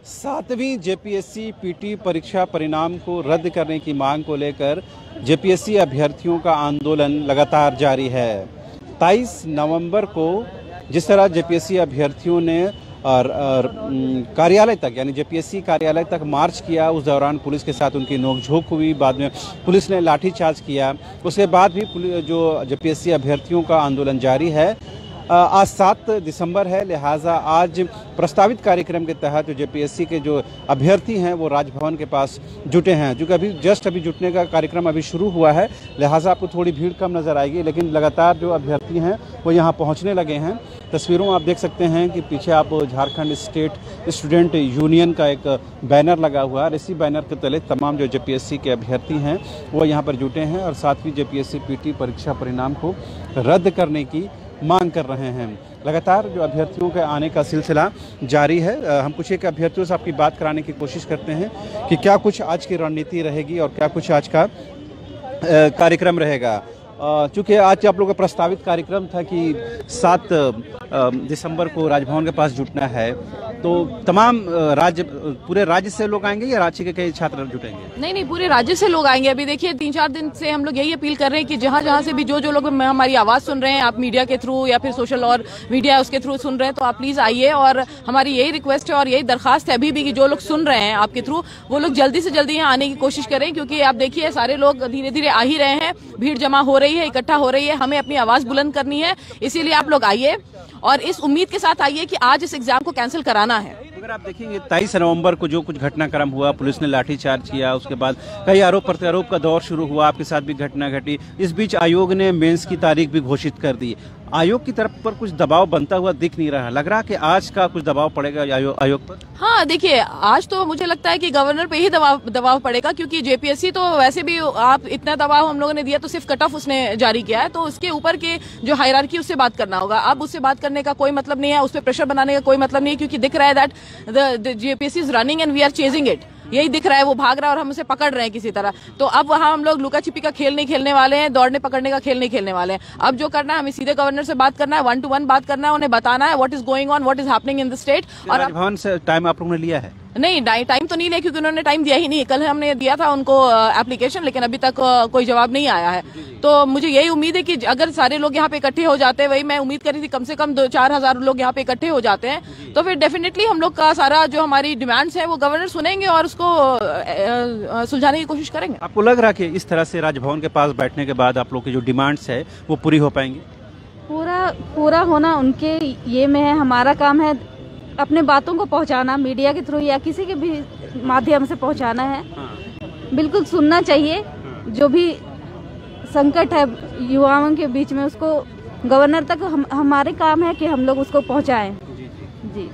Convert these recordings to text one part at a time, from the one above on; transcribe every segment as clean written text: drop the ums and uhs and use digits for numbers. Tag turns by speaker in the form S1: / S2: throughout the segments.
S1: सातवीं JPSC PT परीक्षा परिणाम को रद्द करने की मांग को लेकर जेपीएससी अभ्यर्थियों का आंदोलन लगातार जारी है। 23 नवंबर को जिस तरह जेपीएससी अभ्यर्थियों ने कार्यालय तक यानी जेपीएससी कार्यालय तक मार्च किया, उस दौरान पुलिस के साथ उनकी नोकझोंक हुई, बाद में पुलिस ने लाठीचार्ज किया। उसके बाद भी जो जेपीएससी अभ्यर्थियों का आंदोलन जारी है। आज 7 दिसंबर है, लिहाजा आज प्रस्तावित कार्यक्रम के तहत जो जेपीएससी के जो अभ्यर्थी हैं वो राजभवन के पास जुटे हैं। जो कि अभी जुटने का कार्यक्रम अभी शुरू हुआ है, लिहाजा आपको थोड़ी भीड़ कम नज़र आएगी, लेकिन लगातार जो अभ्यर्थी हैं वो यहाँ पहुँचने लगे हैं। तस्वीरों में आप देख सकते हैं कि पीछे आप झारखंड स्टेट स्टूडेंट यूनियन का एक बैनर लगा हुआ है। इसी बैनर के तले तमाम जो जेपीएससी के अभ्यर्थी हैं वो यहाँ पर जुटे हैं और 7वीं जेपीएससी पीटी परीक्षा परिणाम को रद्द करने की मांग कर रहे हैं। लगातार जो अभ्यर्थियों के आने का सिलसिला जारी है। हम कुछ एक अभ्यर्थियों से आपकी बात कराने की कोशिश करते हैं कि क्या कुछ आज की रणनीति रहेगी और क्या कुछ आज का कार्यक्रम रहेगा। चूँकि आज आप लोगों का प्रस्तावित कार्यक्रम था कि 7 दिसंबर को राजभवन के पास जुटना है, तो तमाम पूरे राज्य से लोग आएंगे या राज्य के कई छात्र जुटेंगे?
S2: नहीं, पूरे राज्य से लोग आएंगे। अभी देखिए 3-4 दिन से हम लोग यही अपील कर रहे हैं कि जहाँ से भी जो लोग हमारी आवाज़ सुन रहे हैं, आप मीडिया के थ्रू या फिर सोशल और मीडिया उसके थ्रू सुन रहे हैं, तो आप प्लीज़ आइए। और हमारी यही रिक्वेस्ट है और यही दरखास्त है अभी भी कि जो लोग सुन रहे हैं आपके थ्रू, वो लोग जल्दी से जल्दी यहाँ आने की कोशिश करें, क्योंकि आप देखिए सारे लोग धीरे धीरे आ ही रहे हैं, भीड़ जमा हो रही है, इकट्ठा हो रही है। हमें अपनी आवाज़ बुलंद करनी है, इसीलिए आप लोग आइए और इस उम्मीद के साथ आइए कि आज इस एग्जाम को कैंसिल कराना है।
S1: अगर आप देखेंगे 23 नवंबर को जो कुछ घटनाक्रम हुआ, पुलिस ने लाठीचार्ज किया, उसके बाद कई आरोप प्रत्यारोप का दौर शुरू हुआ, आपके साथ भी घटना घटी। इस बीच आयोग ने मेंस की तारीख भी घोषित कर दी। आयोग की तरफ पर कुछ दबाव बनता हुआ दिख नहीं रहा, लग रहा कि आज का कुछ दबाव पड़ेगा आयोग पर?
S2: हाँ, देखिए आज तो मुझे लगता है कि गवर्नर पे ही दबाव पड़ेगा, क्योंकि जेपीएससी तो वैसे भी आप इतना दबाव हम लोगों ने दिया तो सिर्फ कट ऑफ उसने जारी किया है, तो उसके ऊपर के जो हायरार्की उससे बात करना होगा। अब उससे बात करने का कोई मतलब नहीं है, उस पर प्रेशर बनाने का कोई मतलब नहीं है, क्योंकि दिख रहा है that the JPSC is running and we are chasing it. यही दिख रहा है, वो भाग रहा है और हम उसे पकड़ रहे हैं किसी तरह। तो अब वहाँ हम लोग लुका छिपी का खेल नहीं खेलने वाले हैं, दौड़ने पकड़ने का खेल नहीं खेलने वाले हैं। अब जो करना है, हमें सीधे गवर्नर से बात करना है, 1-to-1 बात करना है, उन्हें बताना है what is going on, what is happening in the state. और
S1: राजभवन से टाइम आप लोगों ने लिया है?
S2: नहीं, टाइम तो नहीं लिया, क्योंकि उन्होंने टाइम दिया ही नहीं। कल हमने दिया था उनको एप्लीकेशन, लेकिन अभी तक कोई जवाब नहीं आया है। तो मुझे यही उम्मीद है कि अगर सारे लोग यहाँ पे इकट्ठे हो जाते हैं, वही मैं उम्मीद करी थी, कम से कम 2-4 हज़ार लोग यहाँ पे इकट्ठे हो जाते हैं, तो फिर डेफिनेटली हम लोग का सारा जो हमारी डिमांड्स है वो गवर्नर सुनेंगे और उसको सुलझाने की कोशिश करेंगे।
S1: आपको लग रहा है कि इस तरह से राजभवन के पास बैठने के बाद आप लोग की जो डिमांड्स है वो पूरी हो पाएंगी?
S3: पूरा होना उनके ये में है। हमारा काम है अपने बातों को पहुंचाना, मीडिया के थ्रू या किसी के भी माध्यम से पहुंचाना है। बिल्कुल सुनना चाहिए। जो भी संकट है युवाओं के बीच में, उसको गवर्नर तक हमारे काम है कि हम लोग उसको पहुंचाएं। जी।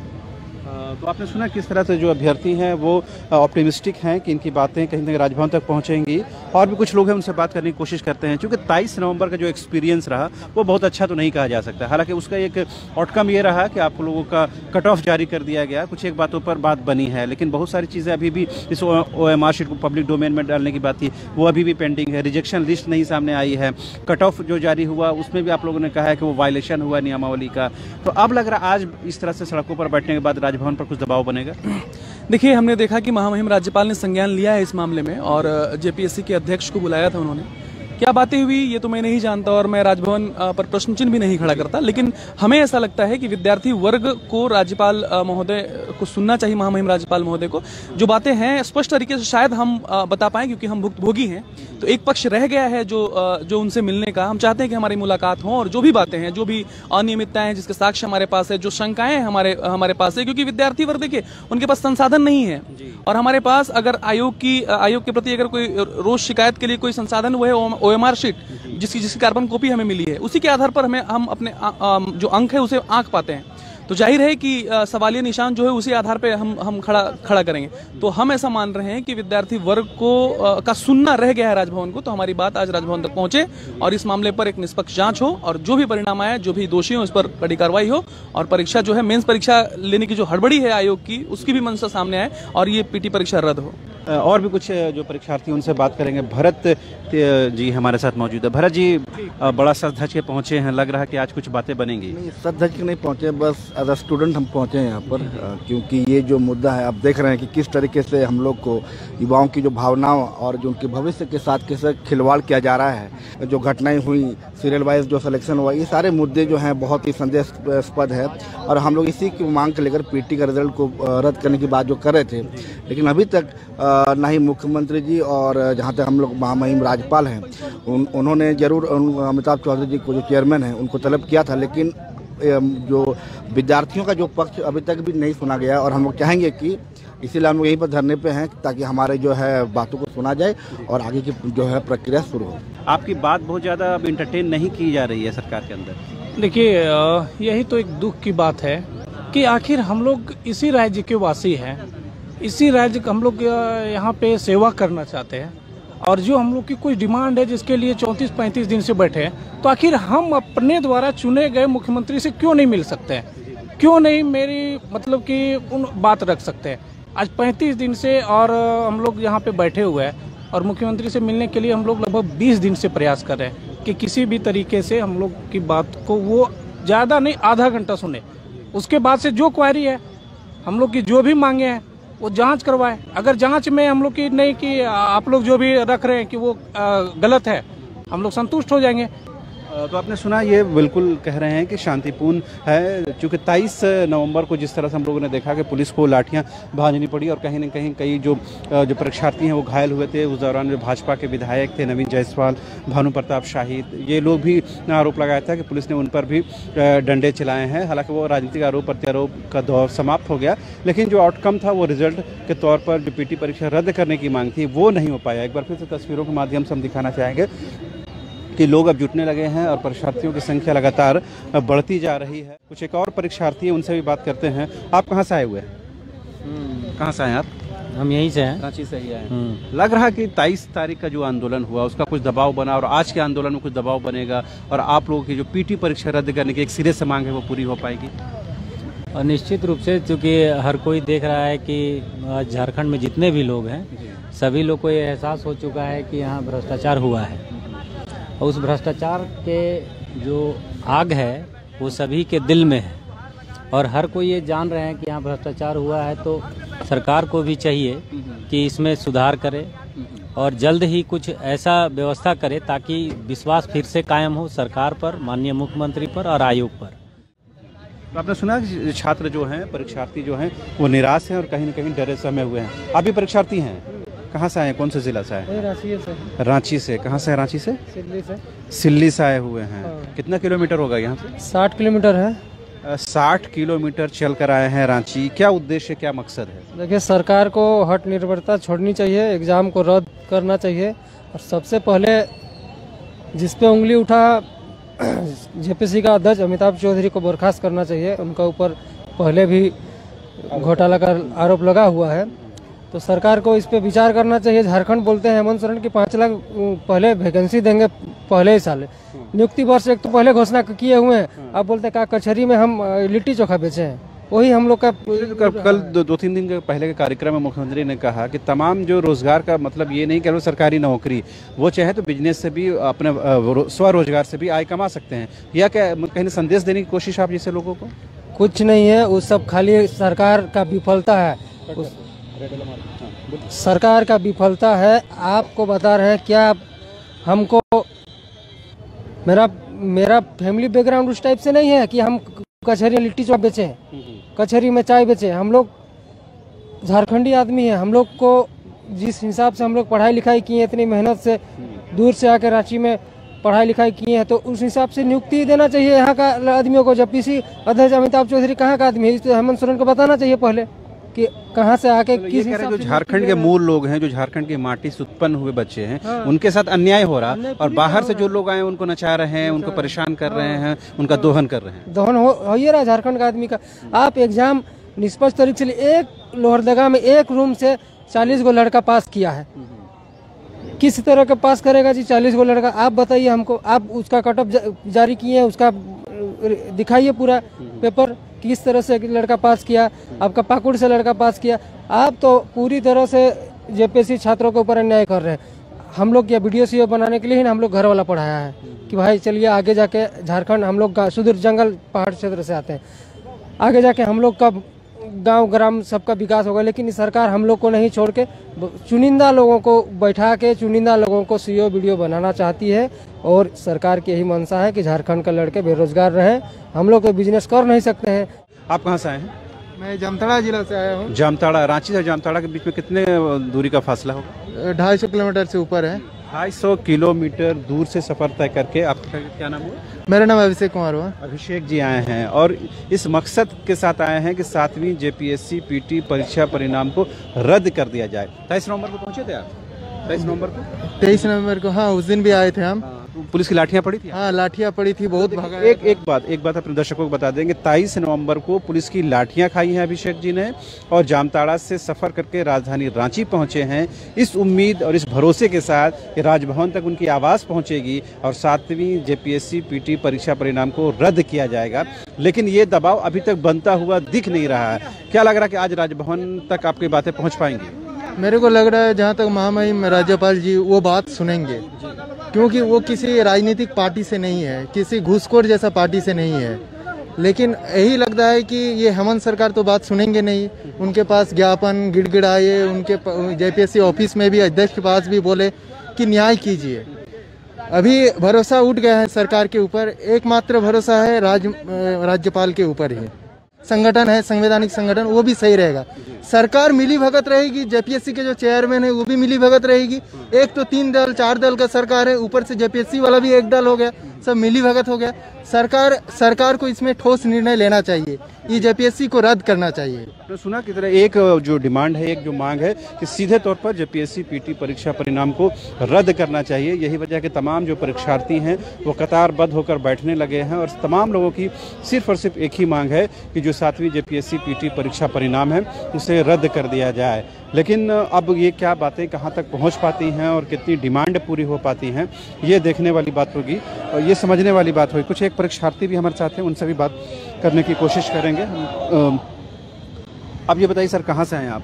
S1: तो आपने सुना किस तरह से जो अभ्यर्थी हैं वो ऑप्टिमिस्टिक हैं कि इनकी बातें कहीं ना कहीं राजभवन तक पहुंचेंगी। और भी कुछ लोग हैं, उनसे बात करने की कोशिश करते हैं। क्योंकि 23 नवंबर का जो एक्सपीरियंस रहा वो बहुत अच्छा तो नहीं कहा जा सकता। हालांकि उसका एक आउटकम ये रहा कि आप लोगों का कट ऑफ जारी कर दिया गया, कुछ एक बातों पर बात बनी है, लेकिन बहुत सारी चीज़ें अभी भी इस OMR शीट को पब्लिक डोमेन में डालने की बात थी, वो अभी भी पेंडिंग है। रिजेक्शन लिस्ट नहीं सामने आई है। कट ऑफ जो जारी हुआ उसमें भी आप लोगों ने कहा है कि वो वायलेशन हुआ नियमावली का। तो अब लग रहा आज इस तरह से सड़कों पर बैठने के बाद राजभवन पर कुछ दबाव बनेगा?
S4: देखिए, हमने देखा कि महामहिम राज्यपाल ने संज्ञान लिया है इस मामले में और जेपीएससी के अध्यक्ष को बुलाया था उन्होंने। क्या बातें हुई ये तो मैं नहीं जानता और मैं राजभवन पर प्रश्न चिन्ह भी नहीं खड़ा करता, लेकिन हमें ऐसा लगता है कि विद्यार्थी वर्ग को राज्यपाल महोदय को सुनना चाहिए, महामहिम राज्यपाल महोदय को। जो बातें हैं स्पष्ट तरीके से शायद हम बता पाएं, क्योंकि हम भुक्तभोगी हैं। तो एक पक्ष रह गया है जो उनसे मिलने का। हम चाहते हैं कि हमारी मुलाकात हो और जो भी बातें हैं, जो भी अनियमितताएं हैं जिसके साक्ष्य हमारे पास है, जो शंकाएं हमारे पास है, क्योंकि विद्यार्थी वर्ग देखिए उनके पास संसाधन नहीं है और हमारे पास अगर आयोग के प्रति अगर कोई रोज शिकायत के लिए कोई संसाधन वो है OMR शीट, जिसकी कार्बन कॉपी हमें मिली है, उसी के आधार पर हम अपने जो अंक है उसे आंक पाते हैं। तो जाहिर है कि सवालिया निशान जो है उसी आधार पे हम खड़ा करेंगे। तो हम ऐसा मान रहे हैं कि विद्यार्थी वर्ग को का सुनना रह गया है राजभवन को, तो हमारी बात आज राजभवन तक पहुंचे और इस मामले पर एक निष्पक्ष जांच हो और जो भी परिणाम आए, जो भी दोषी हो, इस पर कड़ी कार्रवाई हो और परीक्षा जो है मेंस परीक्षा लेने की जो हड़बड़ी है आयोग की, उसकी भी मंशा सामने आए और ये पीटी परीक्षा रद्द हो।
S1: और भी कुछ जो परीक्षार्थी उनसे बात करेंगे। भरत जी हमारे साथ मौजूद है। भरत जी, बड़ा सज धज के पहुँचे हैं, लग रहा है कि आज कुछ बातें बनेंगी।
S5: नहीं, सज धज के नहीं पहुँचे, बस एज अ स्टूडेंट हम पहुँचे हैं यहाँ पर, क्योंकि ये जो मुद्दा है आप देख रहे हैं कि किस तरीके से हम लोग को युवाओं की जो भावनाओं और जो उनके भविष्य के साथ कैसे खिलवाड़ किया जा रहा है। जो घटनाएं हुई, सीरियल वाइज जो सिलेक्शन हुआ, ये सारे मुद्दे जो हैं बहुत ही संदेहास्पद है और हम लोग इसी की मांग को लेकर पीटी का रिजल्ट को रद्द करने की बात जो कर रहे थे, लेकिन अभी तक ना ही मुख्यमंत्री जी और जहाँ तक हम लोग महामहिम राज्यपाल हैं उन्होंने जरूर अमिताभ चौधरी जी को जो चेयरमैन हैं उनको तलब किया था, लेकिन जो विद्यार्थियों का जो पक्ष अभी तक भी नहीं सुना गया और हम लोग चाहेंगे कि इसीलिए हम लोग यहीं पर धरने पे हैं ताकि हमारे जो है बातों को सुना जाए और आगे की जो है प्रक्रिया शुरू हो।
S1: आपकी बात बहुत ज़्यादा अब इंटरटेन नहीं की जा रही है सरकार के अंदर।
S6: देखिए, यही तो एक दुख की बात है कि आखिर हम लोग इसी राज्य के वासी हैं, इसी राज्य का हम लोग यहाँ पे सेवा करना चाहते हैं और जो हम लोग की कोई डिमांड है जिसके लिए 34-35 दिन से बैठे हैं, तो आखिर हम अपने द्वारा चुने गए मुख्यमंत्री से क्यों नहीं मिल सकते हैं, क्यों नहीं मेरी मतलब कि उन बात रख सकते हैं। आज 35 दिन से और हम लोग यहाँ पे बैठे हुए हैं और मुख्यमंत्री से मिलने के लिए हम लोग लगभग 20 दिन से प्रयास कर रहे हैं कि किसी भी तरीके से हम लोग की बात को वो ज़्यादा नहीं आधा घंटा सुने, उसके बाद से जो क्वारी है हम लोग की जो भी मांगे हैं वो जांच करवाए। अगर जांच में हम लोग की नहीं कि आप लोग जो भी रख रहे हैं कि वो गलत है, हम लोग संतुष्ट हो जाएंगे।
S1: तो आपने सुना, ये बिल्कुल कह रहे हैं कि शांतिपूर्ण है, क्योंकि 23 नवंबर को जिस तरह से हम लोगों ने देखा कि पुलिस को लाठियां भांजनी पड़ी और कहीं न कहीं कई जो परीक्षार्थी हैं वो घायल हुए थे। उस दौरान जो भाजपा के विधायक थे नवीन जायसवाल, भानु प्रताप शाहिद, ये लोग भी आरोप लगाया था कि पुलिस ने उन पर भी डंडे चलाए हैं। हालांकि वो राजनीतिक आरोप प्रत्यारोप का दौर समाप्त हो गया, लेकिन जो आउटकम था वो रिजल्ट के तौर पर जो पीटी परीक्षा रद्द करने की मांग थी वो नहीं हो पाया। एक बार फिर से तस्वीरों के माध्यम से हम दिखाना चाहेंगे कि लोग अब जुटने लगे हैं और परीक्षार्थियों की संख्या लगातार बढ़ती जा रही है। कुछ एक और परीक्षार्थी हैं, उनसे भी बात करते हैं। आप कहाँ से आए हुए हैं? कहाँ से आए आप?
S7: हम यहीं से हैं।
S1: रांची से ही आए। लग रहा कि 23 तारीख का जो आंदोलन हुआ उसका कुछ दबाव बना और आज के आंदोलन में कुछ दबाव बनेगा और आप लोगों की जो पीटी परीक्षा रद्द करने की एक सिरे से मांग है वो पूरी हो पाएगी।
S7: और निश्चित रूप से, चूँकि हर कोई देख रहा है कि झारखंड में जितने भी लोग हैं सभी लोग को ये एहसास हो चुका है कि यहाँ भ्रष्टाचार हुआ है और उस भ्रष्टाचार के जो आग है वो सभी के दिल में है और हर कोई ये जान रहे हैं कि यहाँ भ्रष्टाचार हुआ है। तो सरकार को भी चाहिए कि इसमें सुधार करे और जल्द ही कुछ ऐसा व्यवस्था करे ताकि विश्वास फिर से कायम हो सरकार पर, माननीय मुख्यमंत्री पर और आयोग पर।
S1: तो आपने सुना कि छात्र जो हैं, परीक्षार्थी जो हैं वो निराश हैं और कहीं न कहीं डरे सहमे हुए हैं। आप भी परीक्षार्थी हैं, कहाँ से आए, कौन से जिला से आए?
S6: रांची से।
S1: रांची से। कहाँ से? रांची से
S6: सिल्ली से।
S1: सिल्ली से आए हुए हैं। कितना किलोमीटर होगा यहाँ से?
S6: 60 किलोमीटर है।
S1: 60 किलोमीटर चल कर आए हैं रांची। क्या उद्देश्य, क्या मकसद है?
S6: देखिए, सरकार को हट निर्भरता छोड़नी चाहिए, एग्जाम को रद्द करना चाहिए और सबसे पहले जिस पे उंगली उठा जेपीसी का अध्यक्ष अमिताभ चौधरी को बर्खास्त करना चाहिए। उनका ऊपर पहले भी घोटाला का आरोप लगा हुआ है, तो सरकार को इस पे विचार करना चाहिए। झारखंड बोलते हैं हेमंत सोरेन की 5 लाख पहले वैकेंसी देंगे पहले ही साल, नियुक्ति वर्ष एक तो पहले घोषणा किए हुए हैं। आप बोलते हैं कचहरी में हम लिट्टी चोखा बेचे हैं, वही हम लोग का।
S1: कल 2-3 दिन के पहले के कार्यक्रम में मुख्यमंत्री ने कहा कि तमाम जो रोजगार का मतलब ये नहीं केवल सरकारी नौकरी, वो चाहे तो बिजनेस से भी, अपने स्वरोजगार से भी आय कमा सकते हैं। या क्या कहीं संदेश देने की कोशिश आप जैसे लोगों को?
S6: कुछ नहीं है, वो सब खाली सरकार का विफलता है, सरकार का विफलता है। आपको बता रहे हैं क्या, हमको मेरा फैमिली बैकग्राउंड उस टाइप से नहीं है कि हम कचहरी लिट्टी चोखा बेचे हैं, कचहरी में चाय बेचे। हम लोग झारखंडी आदमी हैं। हम लोग को जिस हिसाब से हम लोग पढ़ाई लिखाई किए, इतनी मेहनत से दूर से आकर रांची में पढ़ाई लिखाई किए हैं, तो उस हिसाब से नियुक्ति देना चाहिए यहाँ का आदमियों को। जब पीसी अध्यक्ष अमिताभ चौधरी कहाँ का आदमी है, तो हेमंत सोरेन को बताना चाहिए पहले कि कहाँ से आके किस हिसाब से।
S1: जो झारखंड के मूल लोग हैं, जो झारखंड की माटी से उत्पन्न हुए बच्चे हैं, उनके साथ अन्याय हो रहा और बाहर से जो लोग आए उनको नचा रहे हैं, उनको परेशान कर रहे हैं, उनका दोहन कर रहे हैं।
S6: दोहन हो ही रहा झारखंड का आदमी का। आप एग्जाम निष्पक्ष तरीके से, एक लोहरदगा में एक रूम से 40 गो लड़का पास किया है, किस तरह का पास करेगा जी 40 गो लड़का? आप बताइए हमको। आप उसका कटअप जारी किए हैं, उसका दिखाइए पूरा पेपर, किस तरह से लड़का पास किया, आपका पाकुड़ से लड़का पास किया। आप तो पूरी तरह से
S8: जेपीएससी छात्रों के ऊपर अन्याय कर रहे हैं। हम लोग क्या वीडियो सीओ बनाने के लिए ही हम लोग घर वाला पढ़ाया है कि भाई चलिए आगे जाके झारखंड, हम लोग सुदूर जंगल पहाड़ क्षेत्र से आते हैं, आगे जाके हम लोग का गांव ग्राम सबका विकास होगा। लेकिन सरकार हम लोग को नहीं छोड़ के चुनिंदा लोगों को बैठा के चुनिंदा लोगों को सीओ वीडियो बनाना चाहती है। और सरकार की यही मंशा है कि झारखंड के लड़के बेरोजगार रहें, हम लोग तो बिजनेस कर नहीं सकते हैं।
S1: आप कहाँ से आए हैं?
S9: मैं जामताड़ा जिला से आया हूँ।
S1: जामताड़ा, रांची से जामताड़ा के बीच में कितने दूरी का फासला होगा?
S9: 250 किलोमीटर से ऊपर है।
S1: 250 किलोमीटर दूर से सफर तय करके। आपका क्या नाम हुआ?
S9: मेरा नाम अभिषेक कुमार हुआ।
S1: अभिषेक जी आए हैं और इस मकसद के साथ आए हैं कि 7वीं जेपीएससी पीटी परीक्षा परिणाम को रद्द कर दिया जाए। 23 नवंबर को पहुंचे थे आप? 23 नवंबर को?
S9: 23 नवंबर को, हाँ, उस दिन भी आए थे हम।
S1: पुलिस की लाठियां पड़ी थी?
S9: हाँ, लाठियां पड़ी थी, बहुत भगा।
S1: एक बात अपने दर्शकों को बता देंगे। 23 नवंबर को पुलिस की लाठियां खाई हैं अभिषेक जी ने और जामताड़ा से सफर करके राजधानी रांची पहुंचे हैं इस उम्मीद और इस भरोसे के साथ कि राजभवन तक उनकी आवाज़ पहुंचेगी और 7वीं जेपीएससी पीटी परीक्षा परिणाम को रद्द किया जाएगा। लेकिन ये दबाव अभी तक बनता हुआ दिख नहीं रहा है। क्या लग रहा है कि आज राजभवन तक आपकी बातें पहुँच पाएंगी?
S9: मेरे को लग रहा है जहाँ तक महामहिम राज्यपाल जी वो बात सुनेंगे, क्योंकि वो किसी राजनीतिक पार्टी से नहीं है, किसी घूसखोर जैसा पार्टी से नहीं है। लेकिन यही लगता है कि ये हेमंत सरकार तो बात सुनेंगे नहीं। उनके पास ज्ञापन गिड़गिड़ाए, उनके जेपीएससी ऑफिस में भी अध्यक्ष के पास भी बोले कि न्याय कीजिए। अभी भरोसा उठ गया है सरकार के ऊपर, एकमात्र भरोसा है राज्यपाल के ऊपर ही। संगठन है, संवैधानिक संगठन, वो भी सही रहेगा। सरकार मिली भगत रहेगी, जेपीएससी के जो चेयरमैन है वो भी मिली भगत रहेगी। एक तो 3 दल 4 दल का सरकार है, ऊपर से जेपीएससी वाला भी एक दल हो गया, सब मिली भगत हो गया। सरकार को इसमें ठोस निर्णय लेना चाहिए, ये जेपीएससी को रद्द करना चाहिए।
S1: तो सुना की तरह एक जो डिमांड है, एक जो मांग है कि सीधे तौर पर जेपीएससी पीटी परीक्षा परिणाम को रद्द करना चाहिए। यही वजह कि तमाम जो परीक्षार्थी हैं वो कतारबद्ध होकर बैठने लगे हैं और तमाम लोगों की सिर्फ और सिर्फ एक ही मांग है कि जो 7वीं जेपीएससी पीटी परीक्षा परिणाम है उसे रद्द कर दिया जाए। लेकिन अब ये क्या बातें कहाँ तक पहुँच पाती हैं और कितनी डिमांड पूरी हो पाती हैं, ये देखने वाली बात होगी और ये समझने वाली बात होगी। कुछ एक परीक्षार्थी भी हमारे साथ हैं, उनसे भी बात करने की कोशिश करेंगे। अब ये बताइए सर, कहाँ से आए आप?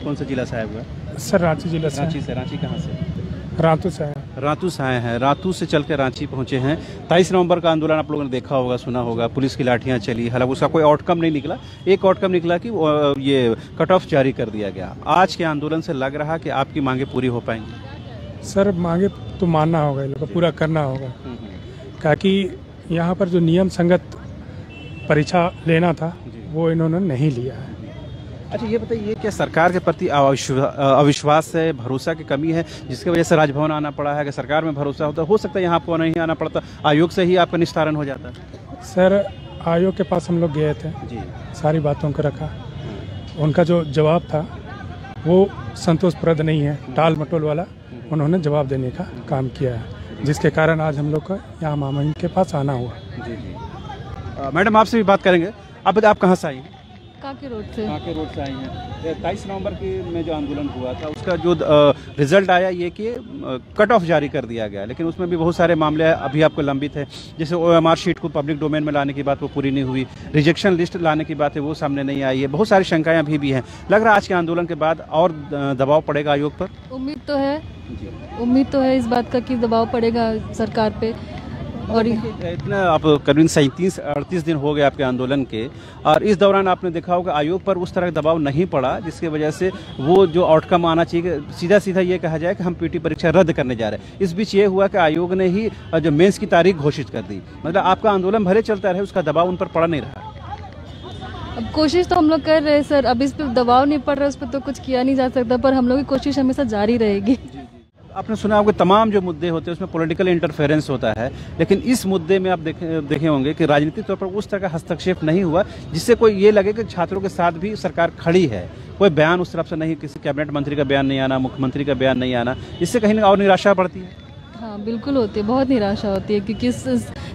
S1: कौन सा जिला से आए हुए?
S6: सर रांची जिला से।
S1: रांची से। रांची कहाँ से?
S6: रातू से आए।
S1: रातू से आए हैं। रातू से चल के रांची पहुंचे हैं। 23 नवंबर का आंदोलन आप लोगों ने देखा होगा, सुना होगा। पुलिस की लाठियां चली, हालांकि उसका कोई आउटकम नहीं निकला। एक आउटकम निकला कि ये कट ऑफ जारी कर दिया गया। आज के आंदोलन से लग रहा कि आपकी मांगे पूरी हो पाएंगी?
S6: सर मांगे तो मानना होगा, इन लोगों को पूरा करना होगा, ताकि यहाँ पर जो नियम संगत परीक्षा लेना था वो इन्होंने नहीं लिया है।
S1: अच्छा ये बताइए, ये क्या सरकार के प्रति अविश्वास है, भरोसा की कमी है जिसकी वजह से राजभवन आना पड़ा है? अगर सरकार में भरोसा होता हो सकता है यहाँ आपको नहीं आना पड़ता, आयोग से ही आपका निस्तारण हो जाता?
S6: सर आयोग के पास हम लोग गए थे जी, सारी बातों को रखा, उनका जो जवाब था वो संतोषप्रद नहीं है, टाल मटोल वाला उन्होंने जवाब देने का काम किया है, जिसके कारण आज हम लोग का यहाँ महामहिम के पास आना हुआ। जी जी। मैडम आपसे भी बात करेंगे। आप कहाँ से आई हैं?
S3: कांके रोड से।
S1: कांके रोड से आई हैं। 23 नवंबर में जो आंदोलन हुआ था उसका जो रिजल्ट आया ये कि कट ऑफ जारी कर दिया गया, लेकिन उसमें भी बहुत सारे मामले अभी आपको लंबित है। जैसे OMR शीट को पब्लिक डोमेन में लाने की बात वो पूरी नहीं हुई, रिजेक्शन लिस्ट लाने की बात है वो सामने नहीं आई है, बहुत सारी शंकाएं अभी भी हैं। लग रहा है आज के आंदोलन के बाद और दबाव पड़ेगा आयोग पर?
S10: उम्मीद तो है इस बात का कि दबाव पड़ेगा सरकार पे। और
S1: इतना आप करीबन 37-38 दिन हो गए आपके आंदोलन के, और इस दौरान आपने देखा होगा आयोग पर उस तरह का दबाव नहीं पड़ा जिसकी वजह से वो जो आउटकम आना चाहिए, सीधा सीधा ये कहा जाए कि हम पीटी परीक्षा रद्द करने जा रहे हैं। इस बीच ये हुआ कि आयोग ने ही जो मेंस की तारीख घोषित कर दी, मतलब आपका आंदोलन भले चलता रहे, उसका दबाव उन पर पड़ा नहीं रहा।
S10: अब कोशिश तो हम लोग कर रहे हैं सर, अब इस पर दबाव नहीं पड़ रहा, उस पर तो कुछ किया नहीं जा सकता, पर हम लोग की कोशिश हमेशा जारी रहेगी।
S1: आपने सुना होगा तमाम जो मुद्दे होते हैं उसमें पॉलिटिकल इंटरफेरेंस होता है, लेकिन इस मुद्दे में आप देखे होंगे कि राजनीतिक तौर पर उस तरह का हस्तक्षेप नहीं हुआ जिससे कोई ये लगे कि छात्रों के साथ भी सरकार खड़ी है। कोई बयान उस तरफ से नहीं, किसी कैबिनेट मंत्री का बयान नहीं आना, मुख्यमंत्री का बयान नहीं आना, इससे कहीं ना और निराशा बढ़ती है।
S10: हाँ बिल्कुल होती है, बहुत निराशा होती है, क्योंकि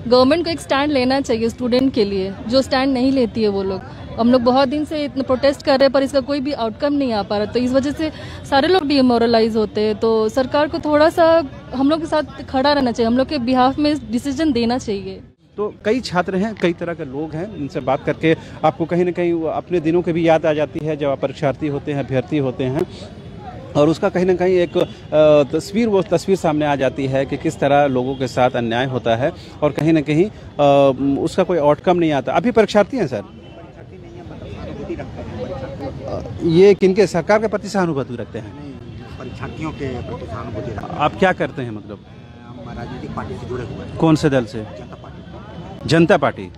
S10: गवर्नमेंट को एक स्टैंड लेना चाहिए स्टूडेंट के लिए, जो स्टैंड नहीं लेती है वो लोग। हम लोग बहुत दिन से इतना प्रोटेस्ट कर रहे हैं पर इसका कोई भी आउटकम नहीं आ पा रहा, तो इस वजह से सारे लोग डिमोरलाइज होते हैं। तो सरकार को थोड़ा सा हम लोग के साथ खड़ा रहना चाहिए, हम लोग के बिहाफ में डिसीजन देना चाहिए।
S1: तो कई छात्र हैं, कई तरह के लोग हैं, इनसे बात करके आपको कहीं ना कहीं अपने दिनों की भी याद आ जाती है जब आप परीक्षार्थी होते हैं, अभ्यर्थी होते हैं। और उसका कहीं ना कहीं एक वो तस्वीर सामने आ जाती है कि किस तरह लोगों के साथ अन्याय होता है और कहीं ना कहीं उसका कोई आउटकम नहीं आता। अभी परीक्षार्थी हैं सर, ये किनके सरकार के प्रति सहानुभूति रखते हैं?
S11: परीक्षार्थियों के प्रति सहानुभूति रखते हैं।
S1: आप क्या करते हैं मतलब?
S11: हम राजनीतिक पार्टी से जुड़े हुए हैं।
S1: कौन से दल से?
S11: जनता पार्टी।
S1: जनता पार्टी।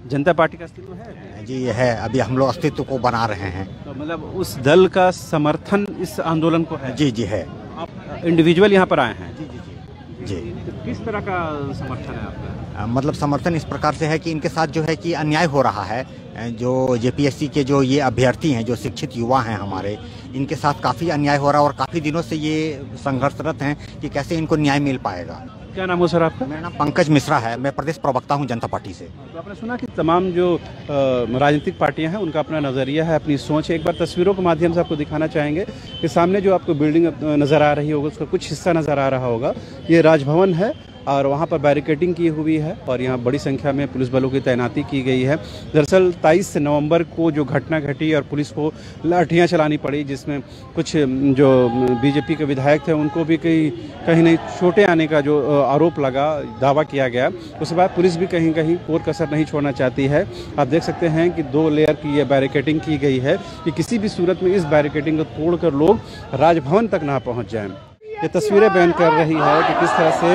S1: जनता पार्टी का अस्तित्व है
S11: जी, ये है। अभी हम लोग अस्तित्व को बना रहे हैं।
S1: तो मतलब उस दल का समर्थन इस आंदोलन को है?
S11: जी जी है।
S1: आप इंडिविजुअल यहाँ पर आए हैं?
S11: जी जी जी जी।
S1: तो किस तरह का समर्थन है आपका?
S11: मतलब समर्थन इस प्रकार से है कि इनके साथ जो है कि अन्याय हो रहा है। जो जेपीएससी के जो ये अभ्यर्थी हैं, जो शिक्षित युवा हैं हमारे, इनके साथ काफ़ी अन्याय हो रहा है और काफ़ी दिनों से ये संघर्षरत हैं कि कैसे इनको न्याय मिल पाएगा।
S1: क्या नाम हो सर आपका?
S11: मेरा नाम पंकज मिश्रा है, मैं प्रदेश प्रवक्ता हूं जनता पार्टी से।
S1: तो आपने सुना कि तमाम जो राजनीतिक पार्टियां हैं उनका अपना नज़रिया है, अपनी सोच है। एक बार तस्वीरों के माध्यम से आपको दिखाना चाहेंगे कि सामने जो आपको बिल्डिंग नज़र आ रही होगी उसका कुछ हिस्सा नज़र आ रहा होगा, ये राजभवन है और वहाँ पर बैरिकेडिंग की हुई है और यहाँ बड़ी संख्या में पुलिस बलों की तैनाती की गई है। दरअसल 23 नवंबर को जो घटना घटी और पुलिस को लाठियाँ चलानी पड़ी, जिसमें कुछ जो बीजेपी के विधायक थे उनको भी कहीं नहीं चोटें आने का जो आरोप लगा, दावा किया गया। उसके बाद पुलिस भी कहीं कहीं कोर कसर नहीं छोड़ना चाहती है। आप देख सकते हैं कि 2 लेयर की ये बैरिकेडिंग की गई है कि किसी भी सूरत में इस बैरिकेडिंग को तोड़कर लोग राजभवन तक ना पहुँच जाएँ। ये तस्वीरें बयान कर रही है कि किस तरह से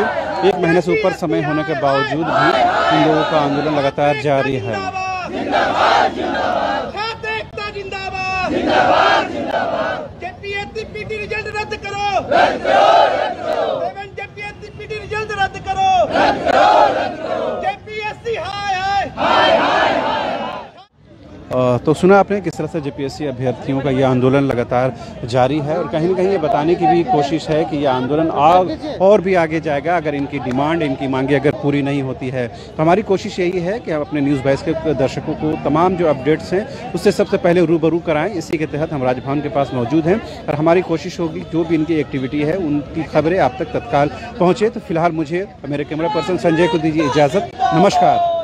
S1: 1 महीने से ऊपर समय होने के बावजूद भी इन लोगों का आंदोलन लगातार जारी है। तो सुना आपने किस तरह से जेपीएससी अभ्यर्थियों का ये आंदोलन लगातार जारी है और कहीं ना कहीं ये बताने की भी कोशिश है कि ये आंदोलन और भी आगे जाएगा अगर इनकी डिमांड, इनकी मांगे अगर पूरी नहीं होती है। तो हमारी कोशिश यही है कि हम अपने न्यूज़ वाइस के दर्शकों को तमाम जो अपडेट्स हैं उससे सबसे पहले रूबरू कराएं। इसी के तहत हम राजभवन के पास मौजूद हैं और हमारी कोशिश होगी जो भी इनकी एक्टिविटी है उनकी खबरें आप तक तत्काल पहुँचे। तो फिलहाल मुझे मेरे कैमरा पर्सन संजय को दीजिए इजाज़त। नमस्कार।